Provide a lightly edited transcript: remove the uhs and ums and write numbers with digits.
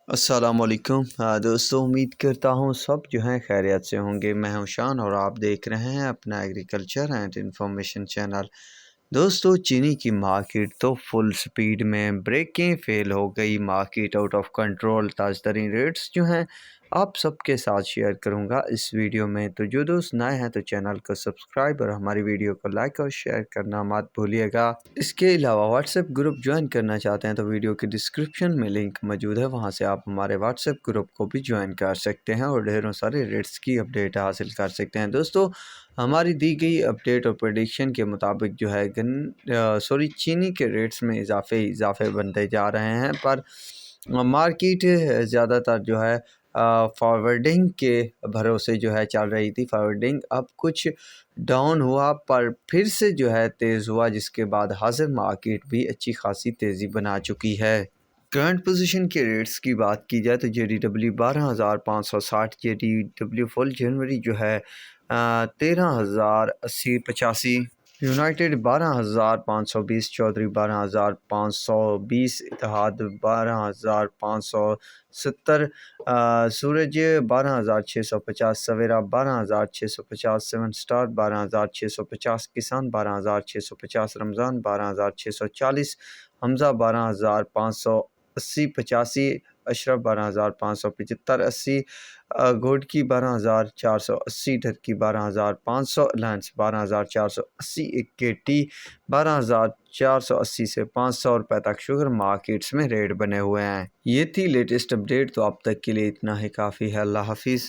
السلام علیکم دوستوں، امید کرتا ہوں سب جو ہیں خیریت سے ہوں گے۔ میں ہوں شان اور آپ دیکھ رہے ہیں اپنا ایگریکلچر اینڈ انفارمیشن چینل۔ دوستوں، چینی کی مارکیٹ تو فل سپیڈ میں بریکنگ فیل ہو گئی، مارکیٹ آؤٹ آف کنٹرول۔ تازہ ترین ریٹس جو ہیں آپ سب کے ساتھ شیئر کروں گا اس ویڈیو میں۔ تو جو دوست نئے ہیں تو چینل کو سبسکرائب اور ہماری ویڈیو کو لائک اور شیئر کرنا مت بھولیے گا۔ اس کے علاوہ واٹس ایپ گروپ جوائن کرنا چاہتے ہیں تو ویڈیو کے ڈسکرپشن میں لنک موجود ہے، وہاں سے آپ ہمارے واٹس ایپ گروپ کو بھی جوائن کر سکتے ہیں اور ڈھیروں سارے ریٹس کی اپڈیٹ حاصل کر سکتے ہیں۔ دوستو، ہماری دی گئی اپڈیٹ اور پریڈکشن کے مطابق جو ہے چینی کے ریٹس میں اضافے بنتے جا رہے ہیں، پر مارکیٹ زیادہ تر جو ہے فارورڈنگ کے بھروسے جو ہے چل رہی تھی۔ فارورڈنگ اب کچھ ڈاؤن ہوا پر پھر سے جو ہے تیز ہوا، جس کے بعد حاضر مارکیٹ بھی اچھی خاصی تیزی بنا چکی ہے۔ کرنٹ پوزیشن کے ریٹس کی بات کی جائے تو J D W 12,560، J D W full جنوری جو ہے 13,080-85، یونائٹڈ 12,520، چودھری 12,520، اتحاد 12,570، سورج 12,650، سویرا 12,650، سیون سٹار 12,650، کسان 12,650، رمضان 12,640، حمزہ 12,580-85، اشرف 12,575-80، گھوڑکی 12,480، ٹرکی 12,500، الائنس 12,480، اکیٹی 12,480 سے 500 روپے تک شوگر مارکیٹس میں ریٹ بنے ہوئے ہیں۔ یہ تھی لیٹسٹ اپڈیٹ، تو اب تک کے لیے اتنا ہی کافی ہے۔ اللہ حافظ۔